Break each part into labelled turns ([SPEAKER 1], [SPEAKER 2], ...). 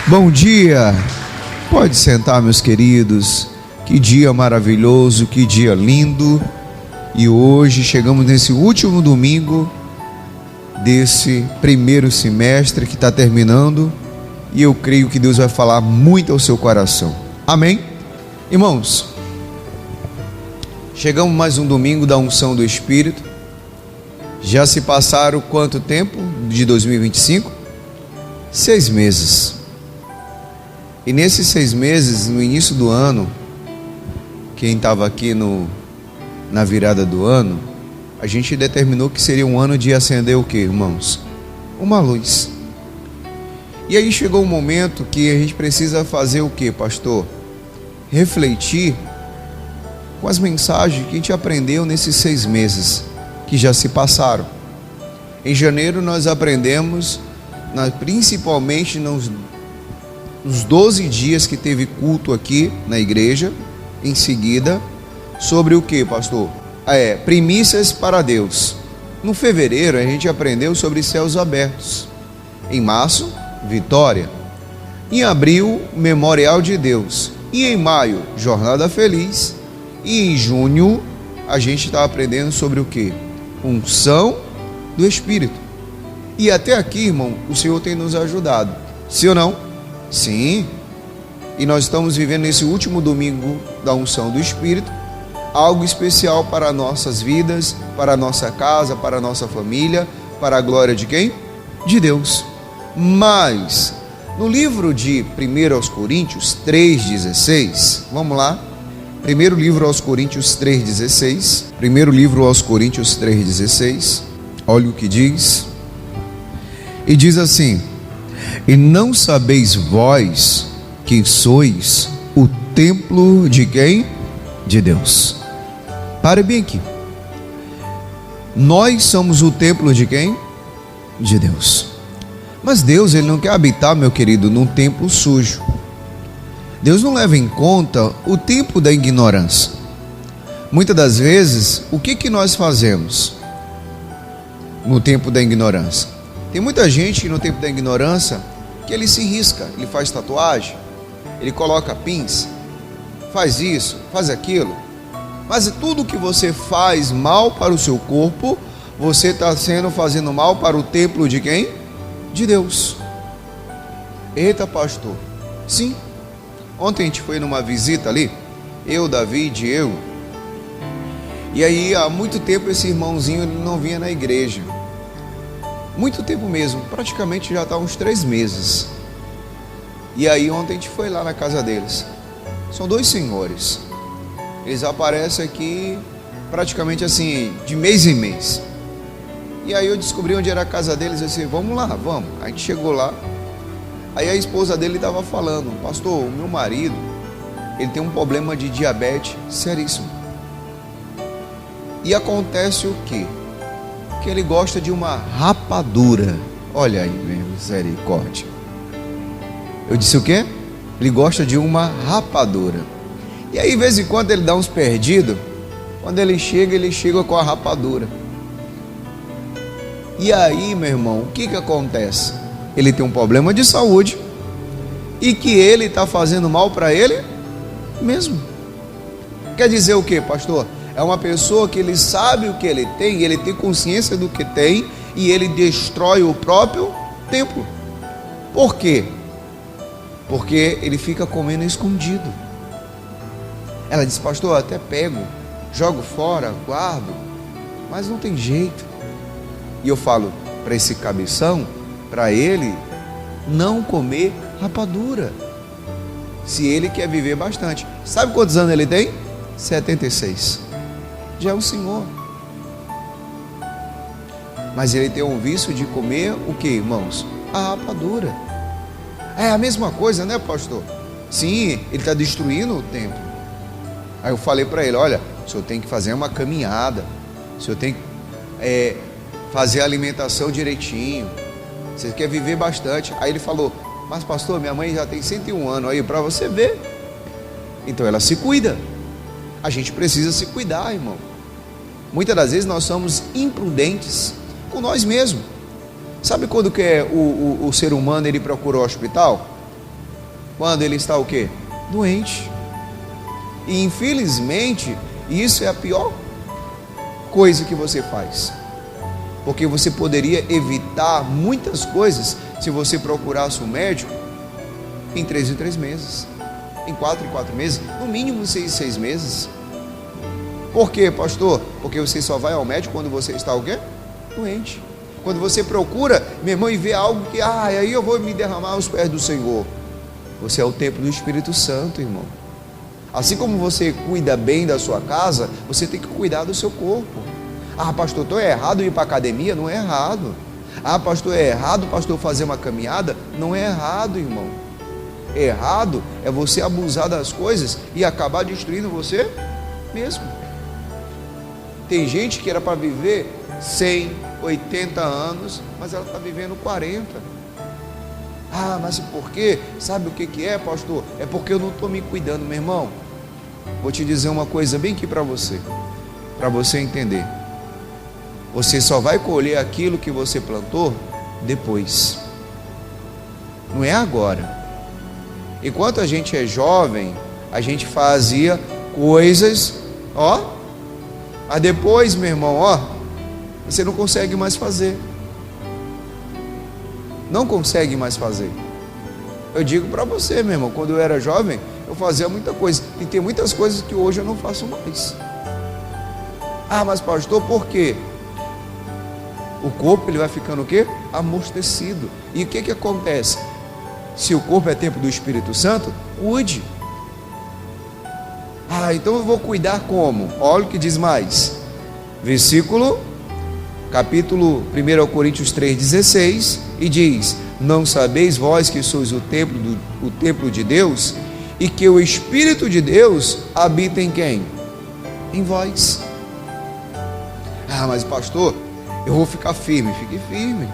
[SPEAKER 1] Bom dia, pode sentar, meus queridos. Que dia maravilhoso, que dia lindo. E hoje chegamos nesse último domingo desse primeiro semestre que está terminando, e eu creio que Deus vai falar muito ao seu coração. Amém? Irmãos, chegamos mais um domingo da unção do Espírito. Já se passaram quanto tempo de 2025? 6 meses. E nesses 6 meses, no início do ano, quem estava aqui na virada do ano, a gente determinou que seria um ano de acender o que, irmãos? Uma luz. E aí chegou um momento que a gente precisa fazer o que, pastor? Refletir com as mensagens que a gente aprendeu nesses 6 meses que já se passaram. Em janeiro nós aprendemos, principalmente nos 12 dias que teve culto aqui na igreja, em seguida, sobre o que, pastor? Primícias para Deus. No fevereiro a gente aprendeu sobre céus abertos. Em março, vitória. Em abril, memorial de Deus. E em maio, jornada feliz. E em junho, a gente está aprendendo sobre o que? Unção do Espírito. E até aqui, irmão, o Senhor tem nos ajudado. Sim ou não? Sim. E nós estamos vivendo nesse último domingo da unção do Espírito, algo especial para nossas vidas, para a nossa casa, para a nossa família, para a glória de quem? De Deus. Mas, no livro de 1 aos Coríntios 3,16, vamos lá, primeiro livro aos Coríntios 3,16, primeiro livro aos Coríntios 3,16, olha o que diz, e diz assim: e não sabeis vós que sois o templo de quem? De Deus. Pare bem aqui. Nós somos o templo de quem? De Deus. Mas Deus, Ele não quer habitar, meu querido, num templo sujo. Deus não leva em conta o tempo da ignorância. Muitas das vezes, o que nós fazemos no tempo da ignorância? Tem muita gente que no tempo da ignorância, que ele se risca, ele faz tatuagem, ele coloca pins, faz isso, faz aquilo. Mas tudo que você faz mal para o seu corpo, você está fazendo mal para o templo de quem? De Deus. Eita, pastor. Sim. Ontem a gente foi numa visita ali, eu, Davi, Diego. E aí há muito tempo esse irmãozinho ele não vinha na igreja. Muito tempo mesmo, praticamente já está uns 3 meses. E aí ontem a gente foi lá na casa deles. São 2 senhores. Eles aparecem aqui praticamente assim, de mês em mês. E aí eu descobri onde era a casa deles. Eu disse, vamos lá, vamos. A gente chegou lá. Aí a esposa dele estava falando, pastor, o meu marido, ele tem um problema de diabetes seríssimo. E acontece o quê? Que ele gosta de uma rapadura. Olha aí, misericórdia. Eu disse o quê? Ele gosta de uma rapadura. E aí, de vez em quando, ele dá uns perdidos. Quando ele chega com a rapadura. E aí, meu irmão, o que acontece? Ele tem um problema de saúde e que ele está fazendo mal para ele mesmo. Quer dizer o quê, pastor? É uma pessoa que ele sabe o que ele tem consciência do que tem, e ele destrói o próprio templo. Por quê? Porque ele fica comendo escondido. Ela diz, pastor, eu até pego, jogo fora, guardo, mas não tem jeito. E eu falo para esse cabeção, para ele não comer rapadura, se ele quer viver bastante. Sabe quantos anos ele tem? 76. Já é um senhor. Mas ele tem um vício de comer o que, irmãos? A rapadura. É a mesma coisa, né, pastor? Sim, ele está destruindo o templo. Aí eu falei para ele, olha, o senhor tem que fazer uma caminhada, o senhor tem que fazer a alimentação direitinho, você quer viver bastante. Aí ele falou, mas pastor, minha mãe já tem 101 anos, aí para você ver. Então ela se cuida. A gente precisa se cuidar, irmão. Muitas das vezes nós somos imprudentes com nós mesmos. Sabe quando que o ser humano ele procura o hospital? Quando ele está o quê? Doente. E infelizmente, isso é a pior coisa que você faz. Porque você poderia evitar muitas coisas se você procurasse um médico em 3 em 3 meses, em 4 em 4 meses, no mínimo 6 em 6 meses. Por quê, pastor? Porque você só vai ao médico quando você está o quê? Doente. Quando você procura, meu irmão, e vê algo que, aí eu vou me derramar aos pés do Senhor. Você é o templo do Espírito Santo, irmão. Assim como você cuida bem da sua casa, você tem que cuidar do seu corpo. Pastor, estou errado ir para a academia? Não é errado. Pastor, é errado, pastor, fazer uma caminhada? Não é errado, irmão. Errado é você abusar das coisas e acabar destruindo você mesmo. Tem gente que era para viver 100, 80 anos, mas ela está vivendo 40. Mas por quê? Sabe o que é, pastor? É porque eu não estou me cuidando, meu irmão. Vou te dizer uma coisa bem aqui para você entender. Você só vai colher aquilo que você plantou depois. Não é agora. Enquanto a gente é jovem, a gente fazia coisas, mas depois, meu irmão, você não consegue mais fazer. Não consegue mais fazer. Eu digo para você, meu irmão, quando eu era jovem, eu fazia muita coisa. E tem muitas coisas que hoje eu não faço mais. Mas pastor, por quê? O corpo ele vai ficando o quê? Amortecido. E o que acontece? Se o corpo é templo do Espírito Santo, cuide. Então eu vou cuidar como? Olha o que diz mais. Capítulo 1 Coríntios 3,16, e diz: não sabeis vós que sois o templo de Deus, e que o Espírito de Deus habita em quem? Em vós. Mas pastor, eu vou ficar firme. Fique firme.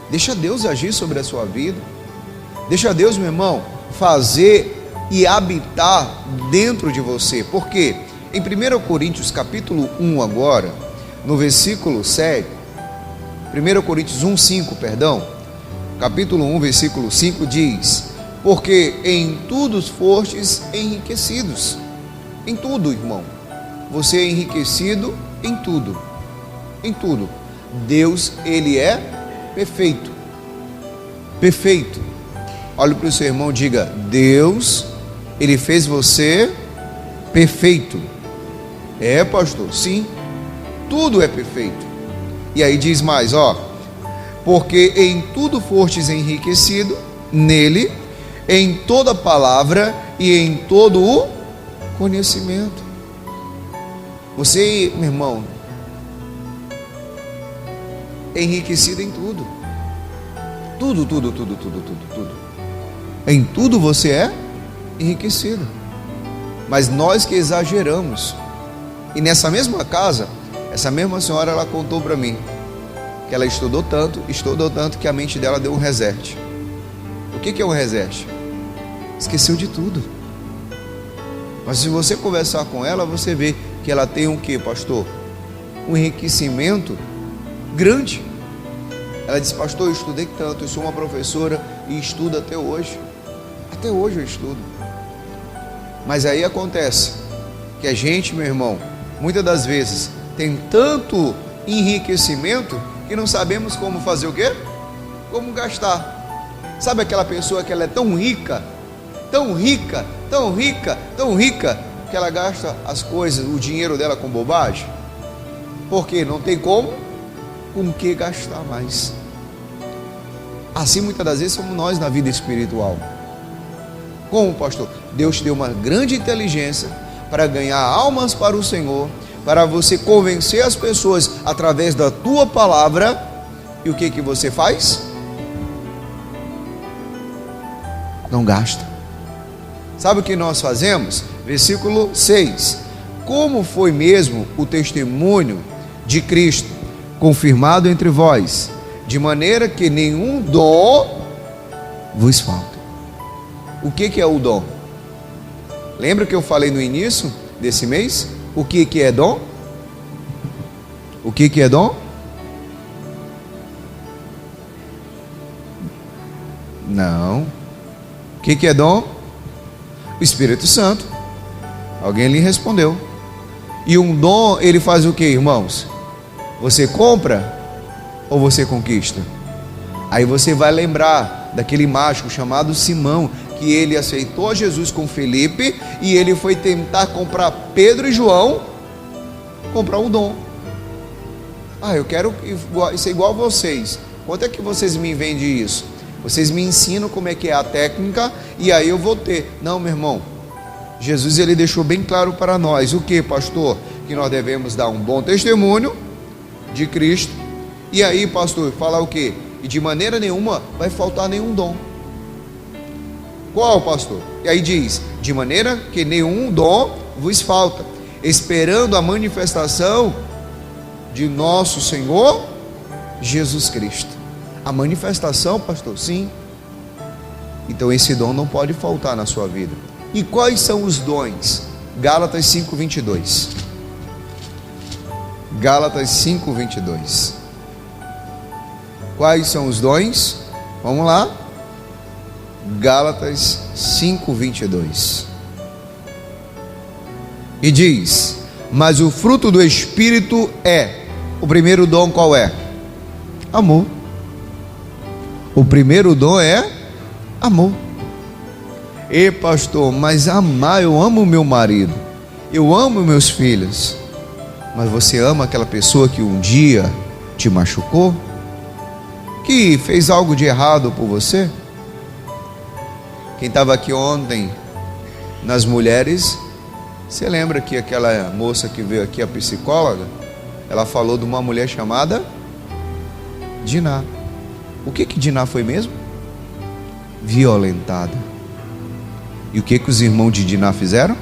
[SPEAKER 1] Deixa Deus agir sobre a sua vida. Deixa Deus, meu irmão, fazer e habitar dentro de você. Por quê? Em 1 Coríntios capítulo 1 agora, no versículo 7, 1 Coríntios 1:5, capítulo 1, versículo 5 diz: porque em tudo fostes enriquecidos. Em tudo, irmão. Você é enriquecido em tudo. Em tudo. Deus, ele é perfeito. Perfeito. Olhe para o seu irmão e diga: Deus, ele fez você perfeito. Pastor, sim. Tudo é perfeito. E aí diz mais, porque em tudo fostes enriquecido nele, em toda palavra e em todo o conhecimento. Você, meu irmão, é enriquecido em tudo. Tudo. Em tudo você é enriquecido. Mas nós que exageramos. E nessa mesma casa, essa mesma senhora, ela contou para mim que ela estudou tanto que a mente dela deu um reset. O que é um reset? Esqueceu de tudo. Mas se você conversar com ela, você vê que ela tem um quê, pastor? Um enriquecimento grande. Ela disse: pastor, eu estudei tanto, eu sou uma professora e estudo até hoje. Até hoje eu estudo. Mas aí acontece que a gente, meu irmão, muitas das vezes tem tanto enriquecimento que não sabemos como fazer o quê? Como gastar. Sabe aquela pessoa que ela é tão rica, que ela gasta as coisas, o dinheiro dela com bobagem? Porque não tem com que gastar mais. Assim muitas das vezes somos nós na vida espiritual. Como, pastor? Deus te deu uma grande inteligência para ganhar almas para o Senhor, para você convencer as pessoas através da tua palavra. E o que você faz? Não gasta. Sabe o que nós fazemos? Versículo 6. Como foi mesmo o testemunho de Cristo confirmado entre vós, de maneira que nenhum dom vos falta. O que é o dom? Lembra que eu falei no início desse mês? O que é dom? O que é dom? Não. que é dom? O Espírito Santo. Alguém lhe respondeu. E um dom, ele faz o que, irmãos? Você compra ou você conquista? Aí você vai lembrar daquele mágico chamado Simão, que ele aceitou Jesus com Felipe, e ele foi tentar comprar Pedro e João, comprar um dom. Eu quero ser igual a vocês. Quanto é que vocês me vendem isso? Vocês me ensinam como é que é a técnica, e aí eu vou ter. Não, meu irmão, Jesus ele deixou bem claro para nós. O que, pastor? Que nós devemos dar um bom testemunho de Cristo. E aí, pastor, falar o que? E de maneira nenhuma vai faltar nenhum dom. Qual, pastor? E aí diz: de maneira que nenhum dom vos falta, esperando a manifestação de nosso Senhor Jesus Cristo. A manifestação, pastor? Sim. Então esse dom não pode faltar na sua vida. E quais são os dons? Gálatas 5:22. Gálatas 5:22. Quais são os dons? Vamos lá. Gálatas 5:22. E diz: mas o fruto do Espírito é. O primeiro dom qual é? Amor. O primeiro dom é amor. E pastor, mas amar, eu amo meu marido, eu amo meus filhos. Mas você ama aquela pessoa que um dia te machucou, que fez algo de errado por você? Quem estava aqui ontem nas mulheres, você lembra que aquela moça que veio aqui, a psicóloga, ela falou de uma mulher chamada Diná. O que Diná foi mesmo? Violentada. E o que os irmãos de Diná fizeram?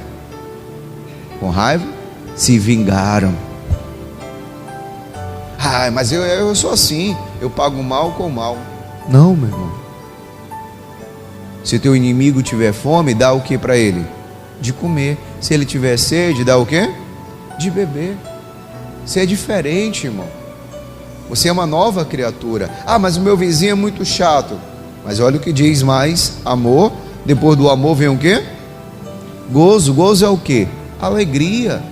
[SPEAKER 1] Com raiva, se vingaram. Mas eu sou assim, eu pago mal com mal. Não, meu irmão. Se teu inimigo tiver fome, dá o que para ele? De comer. Se ele tiver sede, dá o que? De beber. Você é diferente, irmão. Você é uma nova criatura. Mas o meu vizinho é muito chato. Mas olha o que diz mais: amor. Depois do amor vem o que? Gozo. Gozo é o que? Alegria.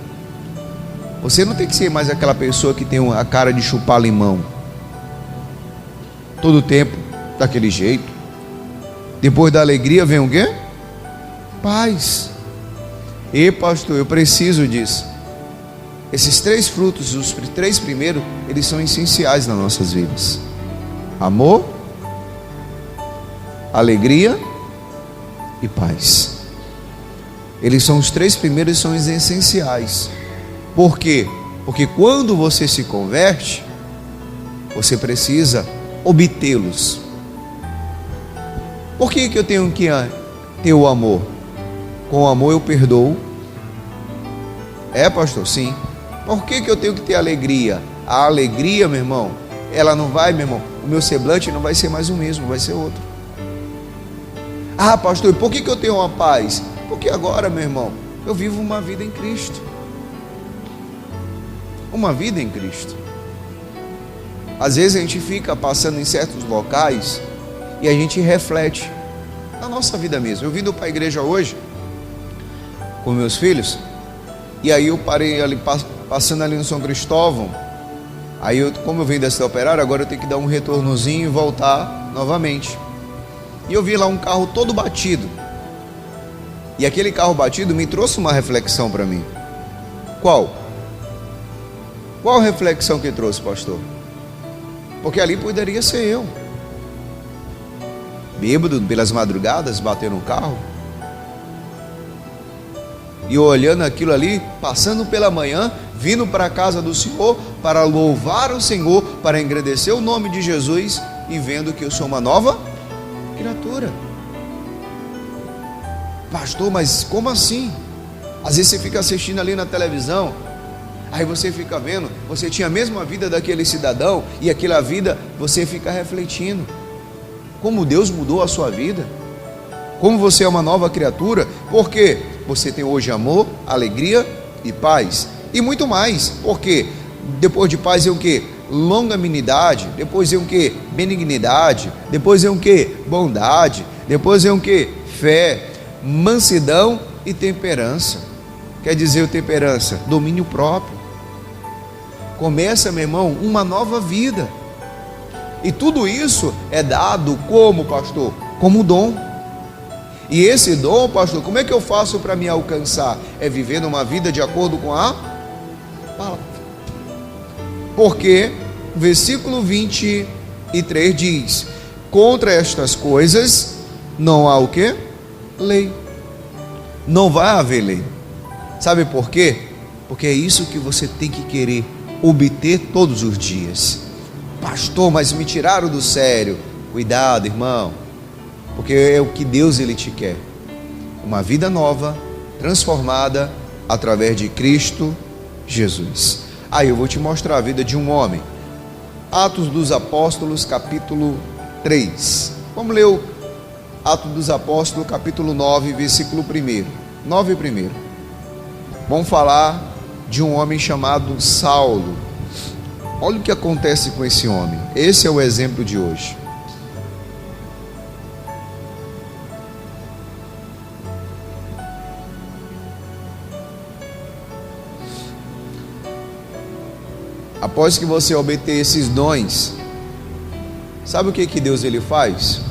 [SPEAKER 1] Você não tem que ser mais aquela pessoa que tem a cara de chupar limão todo tempo, daquele jeito. Depois da alegria vem o quê? Paz. E pastor, eu preciso disso. Esses três frutos, os três primeiros, eles são essenciais nas nossas vidas: amor, alegria e paz. Eles são os três primeiros e são os essenciais. Por quê? Porque quando você se converte, você precisa obtê-los. Por que eu tenho que ter o amor? Com o amor eu perdoo. É, pastor? Sim. Por que eu tenho que ter alegria? A alegria, meu irmão, ela não vai, meu irmão, o meu semblante não vai ser mais o mesmo, vai ser outro. Pastor, e por que eu tenho uma paz? Porque agora, meu irmão, eu vivo uma vida em Cristo. Uma vida em Cristo. Às vezes a gente fica passando em certos locais e a gente reflete na nossa vida mesmo. Eu vim para a igreja hoje com meus filhos, e aí eu parei ali, passando ali no São Cristóvão. Aí como eu venho dessa operária, agora eu tenho que dar um retornozinho e voltar novamente. E eu vi lá um carro todo batido. E aquele carro batido me trouxe uma reflexão para mim. Qual? Qual reflexão que trouxe, pastor? Porque ali poderia ser eu, bêbado pelas madrugadas, batendo no carro, e olhando aquilo ali, passando pela manhã, vindo para a casa do Senhor, para louvar o Senhor, para engrandecer o nome de Jesus, e vendo que eu sou uma nova criatura. Pastor, mas como assim? Às vezes você fica assistindo ali na televisão, aí você fica vendo, você tinha a mesma vida daquele cidadão, e aquela vida você fica refletindo como Deus mudou a sua vida, como você é uma nova criatura, porque você tem hoje amor, alegria e paz, e muito mais. Porque depois de paz é o que? Longanimidade. Depois é o que? Benignidade. Depois é o que? Bondade. Depois é o que? fé, mansidão e temperança. Quer dizer, temperança, domínio próprio. Começa, meu irmão, uma nova vida. E tudo isso é dado como, pastor? Como dom. E esse dom, pastor, como é que eu faço para me alcançar? É vivendo uma vida de acordo com a palavra. Porque o versículo 23 diz: contra estas coisas não há o quê? Lei. Não vai haver lei. Sabe por quê? Porque é isso que você tem que querer obter todos os dias. Pastor, mas me tiraram do sério. Cuidado, irmão, porque é o que Deus ele te quer. Uma vida nova, transformada através de Cristo Jesus. Aí eu vou te mostrar a vida de um homem. Atos dos Apóstolos, capítulo 3. Vamos ler o Atos dos Apóstolos, capítulo 9, versículo 1. 9 primeiro. Vamos falar de um homem chamado Saulo. Olha o que acontece com esse homem. Esse é o exemplo de hoje. Após que você obter esses dons, sabe o que Deus ele faz?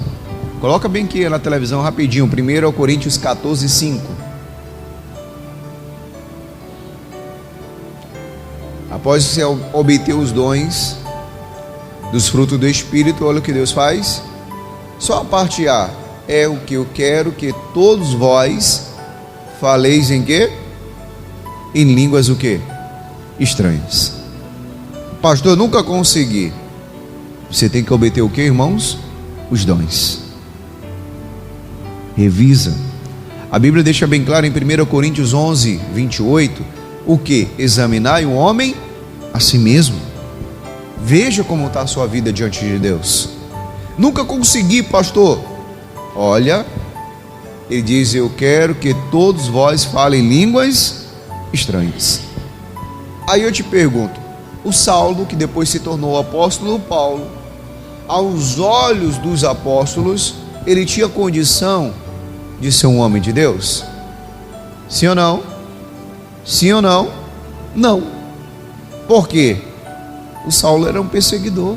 [SPEAKER 1] Coloca bem aqui na televisão rapidinho, 1 Coríntios 14, 5. Após você obter os dons dos frutos do Espírito, olha o que Deus faz. Só a parte A é o que eu quero que todos vós faleis em quê? Em línguas o quê? Estranhas. Pastor, eu nunca consegui. Você tem que obter o que, irmãos? Os dons. Revisa. A Bíblia deixa bem claro em 1 Coríntios 11, 28, o que? Examinai o homem a si mesmo. Veja como está a sua vida diante de Deus. Nunca consegui, pastor. Olha, ele diz: eu quero que todos vós falem línguas estranhas. Aí eu te pergunto, o Saulo, que depois se tornou o apóstolo Paulo, aos olhos dos apóstolos, ele tinha condição de ser um homem de Deus? Sim ou não? Sim ou não? Não. Por quê? O Saulo era um perseguidor.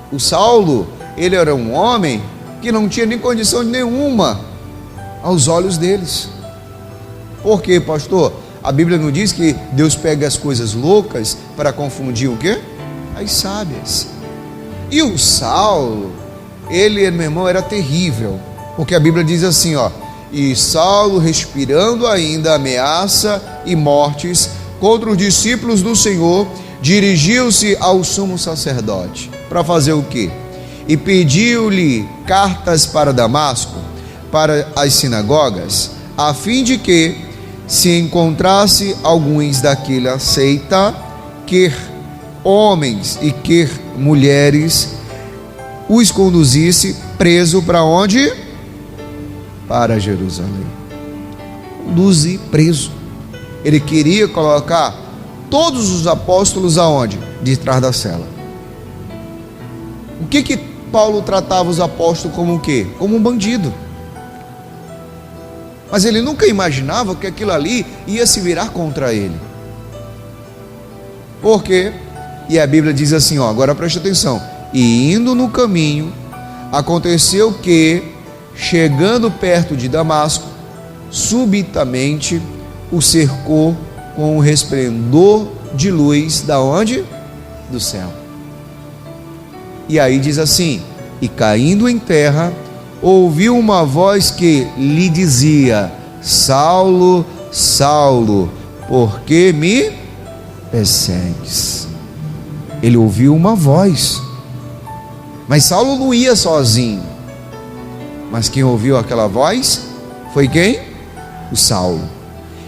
[SPEAKER 1] O Saulo, ele era um homem que não tinha nem condição nenhuma aos olhos deles. Por quê, pastor? A Bíblia não diz que Deus pega as coisas loucas para confundir o quê? As sábias. E o Saulo, ele, meu irmão, era terrível, porque a Bíblia diz assim, ó: e Saulo, respirando ainda ameaça e mortes contra os discípulos do Senhor, dirigiu-se ao sumo sacerdote para fazer o quê? E pediu-lhe cartas para Damasco, para as sinagogas, a fim de que, se encontrasse alguns daquela seita, quer homens e quer mulheres, os conduzisse preso para onde? Para Jerusalém. Conduze preso. Ele queria colocar todos os apóstolos aonde? De trás da cela. O que Paulo tratava os apóstolos como o quê? Como um bandido. Mas ele nunca imaginava que aquilo ali ia se virar contra ele. Por quê? E a Bíblia diz assim, ó, agora preste atenção: e indo no caminho, aconteceu que, chegando perto de Damasco, subitamente o cercou com um resplendor de luz, da onde? Do céu. E aí diz assim: e caindo em terra, ouviu uma voz que lhe dizia: Saulo, Saulo, por que me persegues? Ele ouviu uma voz, mas Saulo não ia sozinho. Mas quem ouviu aquela voz foi quem? O Saulo.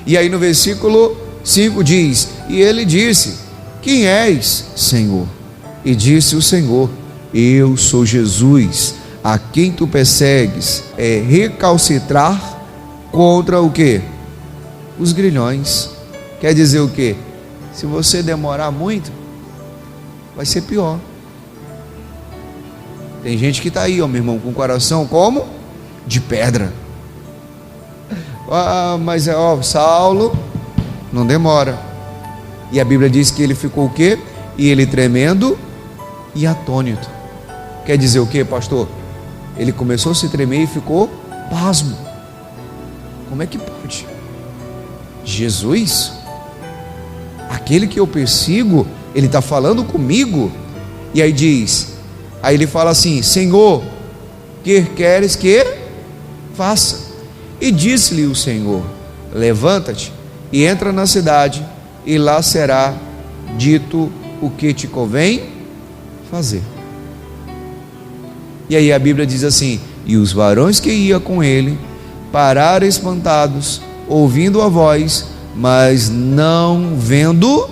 [SPEAKER 1] E aí no versículo 5 diz: e ele disse: quem és, Senhor? E disse o Senhor: eu sou Jesus, a quem tu persegues. É recalcitrar contra o que? Os grilhões. Quer dizer o que? Se você demorar muito, vai ser pior. Tem gente que está aí, ó, meu irmão, com o coração como? de pedra. Mas Saulo não demora. E a Bíblia diz que ele ficou o quê? E ele tremendo e atônito. Quer dizer o quê, pastor? Ele começou a se tremer e ficou pasmo. Como é que pode? Jesus, aquele que eu persigo, ele está falando comigo. E aí ele fala assim: Senhor, que queres que faça? E disse-lhe o Senhor: levanta-te e entra na cidade, e lá será dito o que te convém fazer. E aí a Bíblia diz assim: e os varões que iam com ele pararam espantados, ouvindo a voz, mas não vendo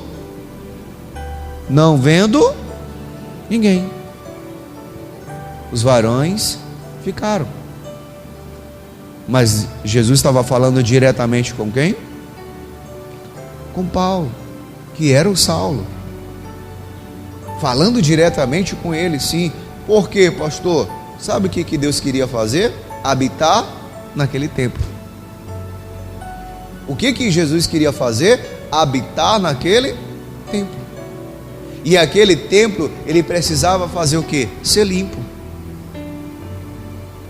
[SPEAKER 1] ninguém. Os varões ficaram. Mas Jesus estava falando diretamente com quem? Com Paulo, que era o Saulo. Falando diretamente com ele, sim. Por quê, pastor? Sabe o que Deus queria fazer? Habitar naquele templo. O que Jesus queria fazer? Habitar naquele templo. E aquele templo, ele precisava fazer o quê? Ser limpo.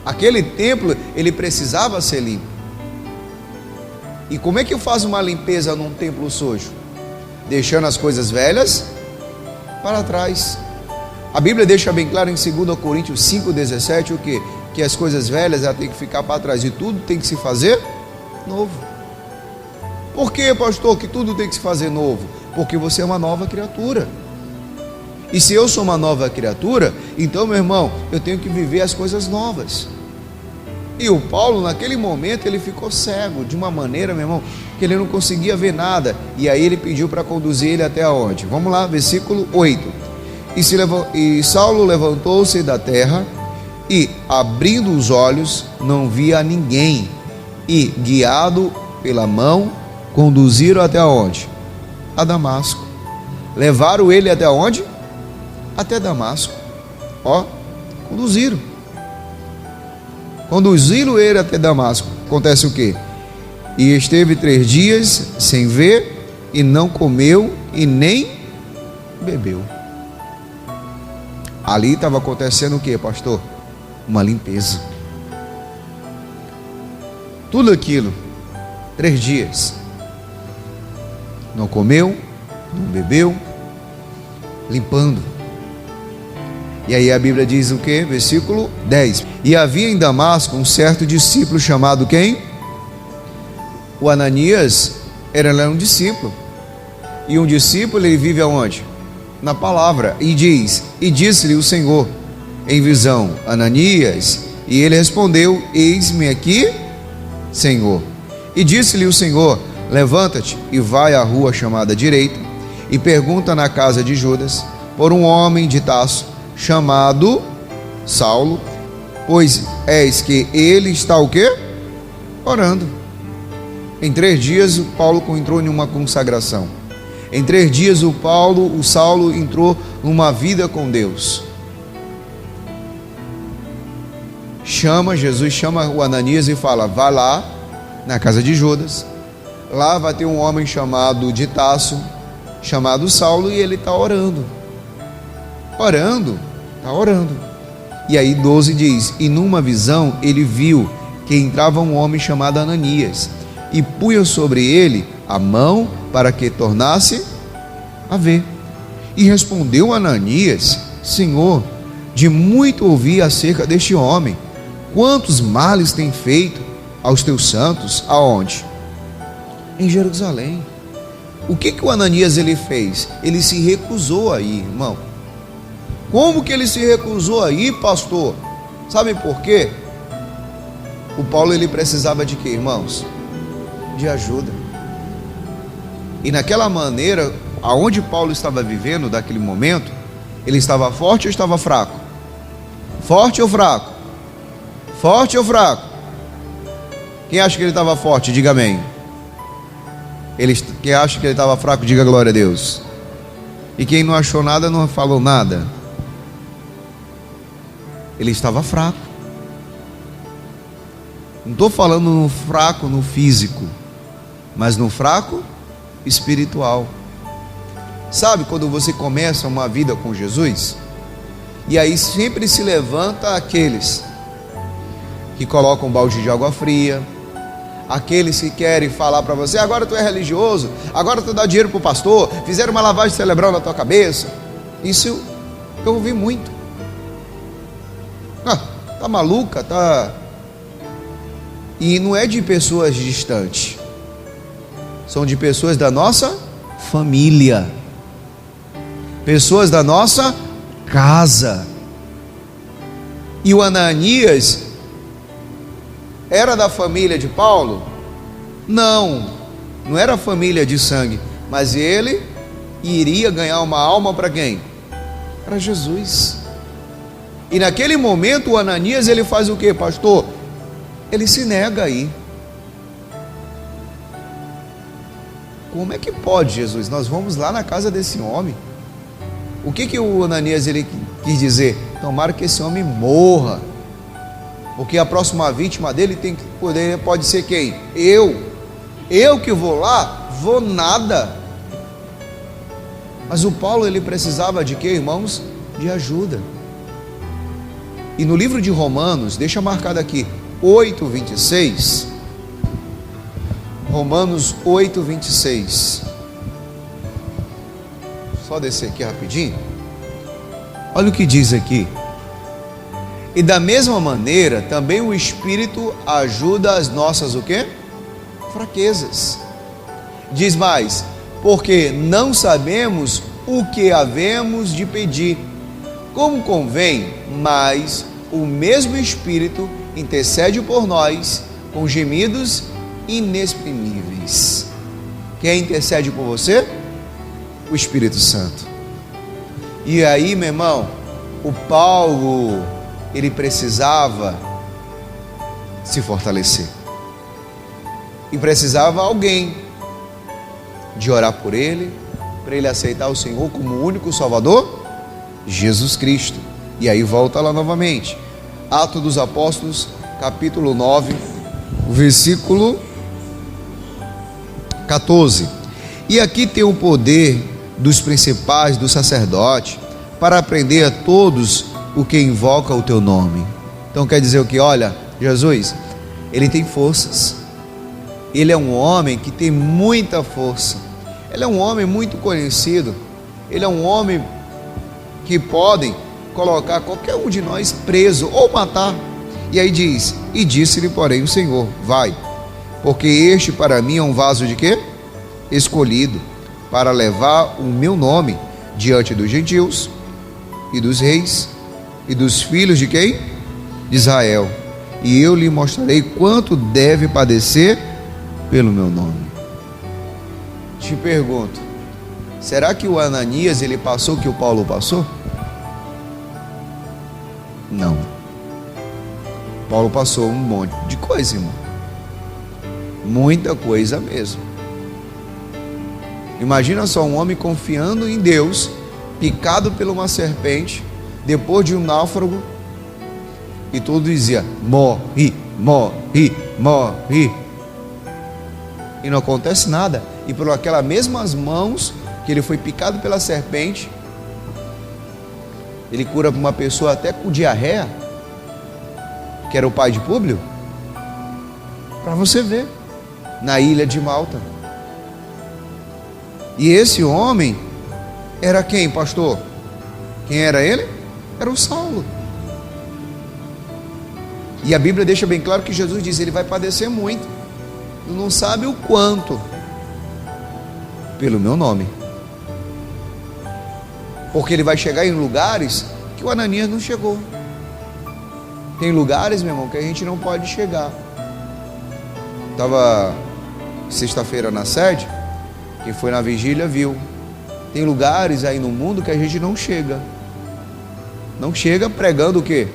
[SPEAKER 1] Aquele templo, ele precisava ser limpo. E como é que eu faço uma limpeza num templo sujo? Deixando as coisas velhas para trás. A Bíblia deixa bem claro em 2 Coríntios 5,17 o quê? Que as coisas velhas já tem que ficar para trás e tudo tem que se fazer novo. Por que, pastor, que tudo tem que se fazer novo? Porque você é uma nova criatura. E se eu sou uma nova criatura, então, meu irmão, eu tenho que viver as coisas novas. E o Paulo, naquele momento, ele ficou cego de uma maneira, meu irmão, que ele não conseguia ver nada. E aí ele pediu para conduzir ele até onde? Vamos lá, versículo 8. E Saulo levantou-se da terra e, abrindo os olhos, não via ninguém. E, guiado pela mão, conduziram até onde? A Damasco. Levaram ele até onde? Até Damasco. Conduziram ele até Damasco. Acontece o quê? E esteve 3 dias sem ver, e não comeu e nem bebeu. Ali estava acontecendo o quê, pastor? Uma limpeza. Tudo aquilo, 3 dias. Não comeu, não bebeu, limpando. E aí a Bíblia diz o que? Versículo 10. E havia em Damasco um certo discípulo chamado quem? O Ananias era um discípulo. E um discípulo, ele vive aonde? Na palavra. E disse-lhe o Senhor em visão: Ananias. E ele respondeu: eis-me aqui, Senhor. E disse-lhe o Senhor: levanta-te e vai à rua chamada direita, e pergunta na casa de Judas por um homem de Tarso chamado Saulo, pois eis que ele está o quê? Orando. Em 3 dias o Paulo entrou em uma consagração. Em 3 dias o Saulo entrou numa vida com Deus. Jesus chama o Ananias e fala: vá lá na casa de Judas, lá vai ter um homem chamado de Tarso, chamado Saulo, e ele está orando. Está orando. E aí 12 diz: e numa visão ele viu que entrava um homem chamado Ananias, e punha sobre ele a mão para que tornasse a ver. E respondeu Ananias: Senhor, de muito ouvi acerca deste homem, quantos males tem feito aos teus santos. Aonde? Em Jerusalém. O que o Ananias ele fez? Ele se recusou a ir, irmão. Como que ele se recusou a ir, pastor? Sabe por quê? O Paulo ele precisava de quê, irmãos? De ajuda. E naquela maneira, aonde Paulo estava vivendo daquele momento, ele estava forte ou estava fraco? Forte ou fraco? Forte ou fraco? Quem acha que ele estava forte, diga amém. Quem acha que ele estava fraco, diga glória a Deus. E quem não achou nada, não falou nada. Ele estava fraco. Não estou falando no fraco no físico, mas no fraco espiritual. Sabe quando você começa uma vida com Jesus? E aí sempre se levanta aqueles que colocam um balde de água fria, aqueles que querem falar para você: agora tu é religioso, agora tu dá dinheiro para o pastor, fizeram uma lavagem cerebral na tua cabeça. Isso eu ouvi muito. Tá maluca, tá... E não é de pessoas distantes, são de pessoas da nossa família, pessoas da nossa casa. E o Ananias era da família de Paulo? Não era família de sangue, mas ele iria ganhar uma alma para quem? Para Jesus. E naquele momento o Ananias, ele faz o que, pastor? Ele se nega aí. Como é que pode, Jesus? Nós vamos lá na casa desse homem. O que o Ananias ele quis dizer? Tomara que esse homem morra, porque a próxima vítima dele pode ser quem? Eu que vou lá, vou nada. Mas o Paulo, ele precisava de quê, irmãos? De ajuda. E no livro de Romanos, deixa marcado aqui, 8:26. Romanos 8:26. Só descer aqui rapidinho. Olha o que diz aqui. E da mesma maneira, também o Espírito ajuda as nossas o quê? Fraquezas. Diz mais: porque não sabemos o que havemos de pedir, como convém, mas o mesmo Espírito intercede por nós com gemidos inexprimíveis. Quem intercede por você? O Espírito Santo. E aí, meu irmão, o Paulo, ele precisava se fortalecer. E precisava alguém de orar por ele, para ele aceitar o Senhor como o único Salvador, Jesus Cristo. E aí volta lá novamente. Atos dos Apóstolos, capítulo 9, versículo 14. E aqui tem o poder dos principais, do sacerdote, para prender a todos o que invoca o teu nome. Então quer dizer o que? Olha, Jesus, ele tem forças. Ele é um homem que tem muita força. Ele é um homem muito conhecido. Ele é um homem que podem colocar qualquer um de nós preso ou matar. E aí diz: e disse-lhe porém o Senhor: vai, porque este para mim é um vaso de quê? Escolhido para levar o meu nome diante dos gentios e dos reis e dos filhos de quem? De Israel. E eu lhe mostrarei quanto deve padecer pelo meu nome. Te pergunto, será que o Ananias ele passou o que o Paulo passou? Não. Paulo passou um monte de coisa, irmão. Muita coisa mesmo. Imagina só um homem confiando em Deus, picado por uma serpente, depois de um náufrago, e tudo dizia: morre, morre, morre. E não acontece nada. E por aquelas mesmas mãos que ele foi picado pela serpente, ele cura uma pessoa até com diarreia, que era o pai de Públio, para você ver, na ilha de Malta. E esse homem era quem, pastor? Quem era ele? Era o Saulo. E a Bíblia deixa bem claro que Jesus diz: ele vai padecer muito, não sabe o quanto, pelo meu nome. Porque ele vai chegar em lugares que o Ananias não chegou. Tem lugares, meu irmão, que a gente não pode chegar. Estava sexta-feira na sede, quem foi na vigília viu. Tem lugares aí no mundo que a gente não chega. Não chega pregando o quê?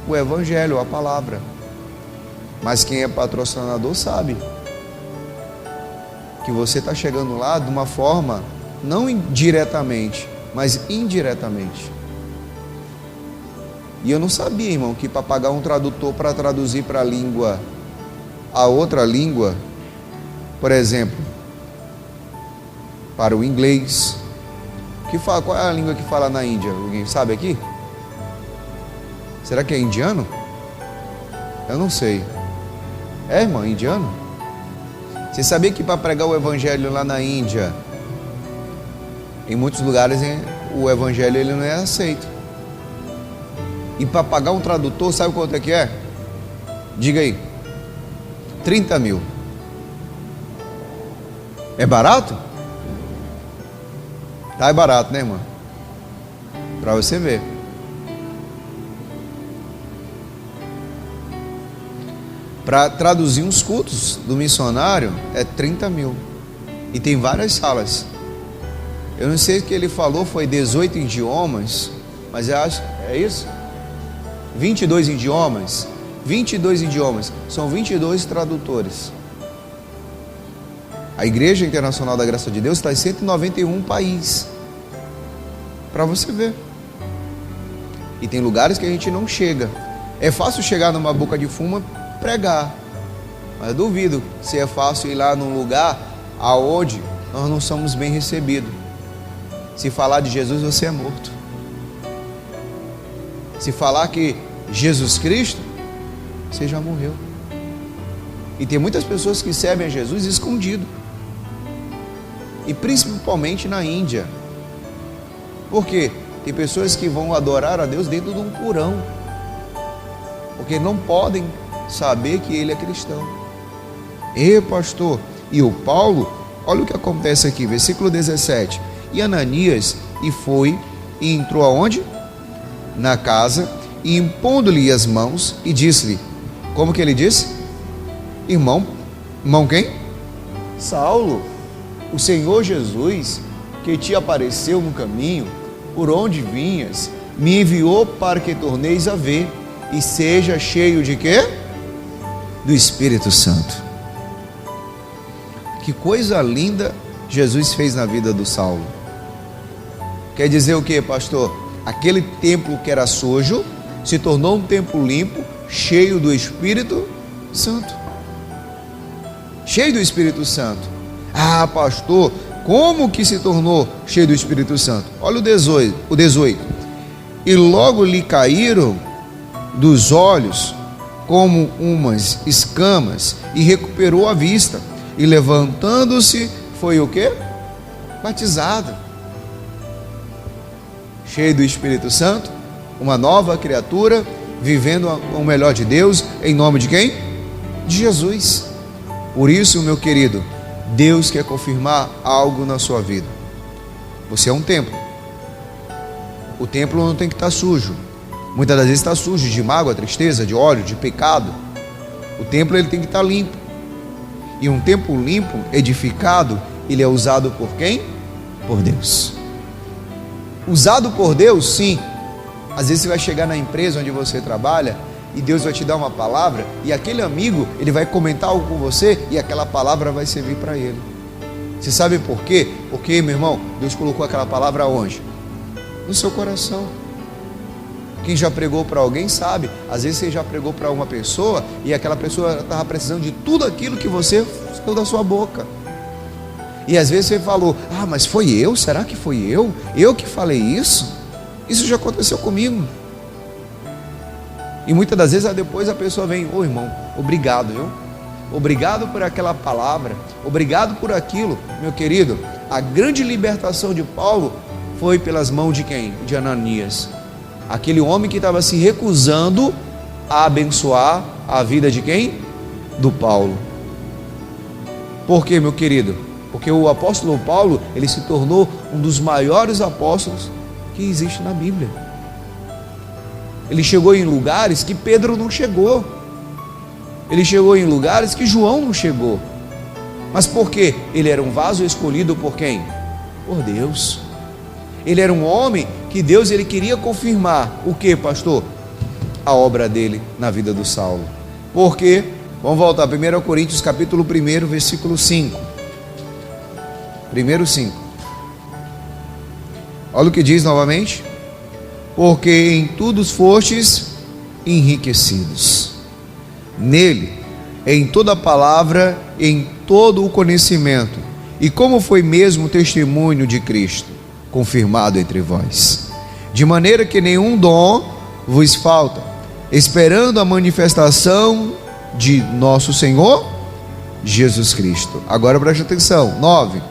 [SPEAKER 1] O Evangelho, a palavra. Mas quem é patrocinador sabe que você está chegando lá de uma forma, não diretamente, mas indiretamente. E eu não sabia, irmão, que para pagar um tradutor para traduzir para a língua a outra língua, por exemplo, para o inglês, qual é a língua que fala na Índia? Alguém sabe aqui? Será que é indiano? Eu não sei. É, irmão, indiano? Você sabia que para pregar o evangelho lá na Índia, em muitos lugares o evangelho ele não é aceito? E para pagar um tradutor, sabe quanto é que é? Diga aí. 30 mil. É barato? Tá, é barato, né, irmão? Para você ver. Para traduzir uns cultos do missionário é 30 mil. E tem várias salas. Eu não sei o que ele falou, foi 18 idiomas, mas eu acho, é isso? 22 idiomas. 22 idiomas. São 22 tradutores. A Igreja Internacional da Graça de Deus está em 191 países. Para você ver. E tem lugares que a gente não chega. É fácil chegar numa boca de fumo e pregar. Mas eu duvido se é fácil ir lá num lugar aonde nós não somos bem recebidos. Se falar de Jesus, você é morto. Se falar que Jesus Cristo, você já morreu. E tem muitas pessoas que servem a Jesus escondido. E principalmente na Índia. Por quê? Tem pessoas que vão adorar a Deus dentro de um porão. Porque não podem saber que ele é cristão. E pastor, e o Paulo, olha o que acontece aqui, versículo 17. E Ananias foi e entrou aonde? Na casa, e impondo-lhe as mãos, e disse-lhe, como que ele disse? Irmão quem? Saulo, o Senhor Jesus, que te apareceu no caminho, por onde vinhas, me enviou para que torneis a ver, e seja cheio de quê? Do Espírito Santo. Que coisa linda Jesus fez na vida do Saulo. Quer dizer o que, pastor? Aquele templo que era sujo se tornou um templo limpo, cheio do Espírito Santo. Cheio do Espírito Santo. Ah, pastor, como que se tornou cheio do Espírito Santo? Olha o 18. E logo lhe caíram dos olhos como umas escamas, e recuperou a vista, e levantando-se, foi o quê? Batizado. Cheio do Espírito Santo, uma nova criatura, vivendo o melhor de Deus, em nome de quem? De Jesus. Por isso, meu querido, Deus quer confirmar algo na sua vida. Você é um templo. O templo não tem que estar sujo. Muitas das vezes está sujo de mágoa, tristeza, de ódio, de pecado. O templo ele tem que estar limpo. E um templo limpo, edificado, ele é usado por quem? Por Deus. Usado por Deus, sim. Às vezes você vai chegar na empresa onde você trabalha e Deus vai te dar uma palavra, e aquele amigo, ele vai comentar algo com você e aquela palavra vai servir para ele. Você sabe por quê? Porque, meu irmão, Deus colocou aquela palavra onde? No seu coração. Quem já pregou para alguém sabe. Às vezes você já pregou para uma pessoa e aquela pessoa estava precisando de tudo aquilo que você saiu da sua boca. E às vezes você falou, ah, mas foi eu? Será que foi eu? Eu que falei isso? Isso já aconteceu comigo. E muitas das vezes depois a pessoa vem, ô irmão, obrigado, viu? Obrigado por aquela palavra, obrigado por aquilo. Meu querido, a grande libertação de Paulo foi pelas mãos de quem? De Ananias. Aquele homem que estava se recusando a abençoar a vida de quem? Do Paulo. Por quê, meu querido? Porque o apóstolo Paulo, ele se tornou um dos maiores apóstolos que existe na Bíblia. Ele chegou em lugares que Pedro não chegou. Ele chegou em lugares que João não chegou. Mas por quê? Ele era um vaso escolhido por quem? Por Deus. Ele era um homem que Deus ele queria confirmar. O que, pastor? A obra dele na vida do Saulo. Por quê? Vamos voltar a 1 Coríntios capítulo 1, versículo 5. 1:5. Olha o que diz novamente. Porque em tudo fostes enriquecidos nele, em toda a palavra, em todo o conhecimento, e como foi mesmo o testemunho de Cristo, confirmado entre vós, de maneira que nenhum dom vos falta, esperando a manifestação de nosso Senhor Jesus Cristo. Agora preste atenção, 9,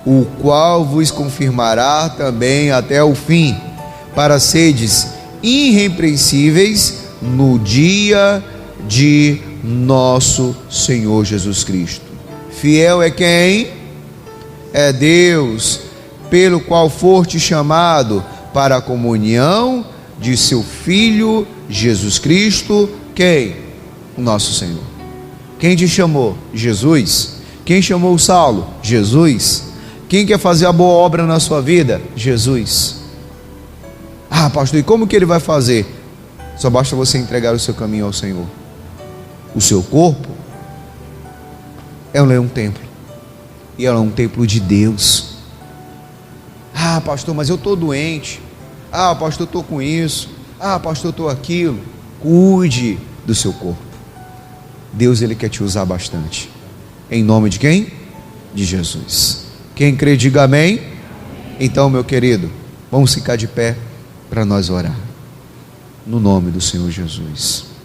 [SPEAKER 1] o qual vos confirmará também até o fim, para seres irrepreensíveis no dia de nosso Senhor Jesus Cristo. Fiel é quem? É Deus, pelo qual foste chamado para a comunhão de seu Filho Jesus Cristo. Quem? O nosso Senhor. Quem te chamou? Jesus. Quem chamou o Saulo? Jesus. Quem quer fazer a boa obra na sua vida? Jesus. Ah, pastor, e como que ele vai fazer? Só basta você entregar o seu caminho ao Senhor. O seu corpo é um templo, e ela é um templo de Deus. Ah, pastor, mas eu estou doente. Ah, pastor, eu estou com isso. Ah, pastor, eu estou aquilo. Cuide do seu corpo. Deus, ele quer te usar bastante. Em nome de quem? De Jesus. Quem crê, diga amém. Então, meu querido, vamos ficar de pé para nós orar. No nome do Senhor Jesus.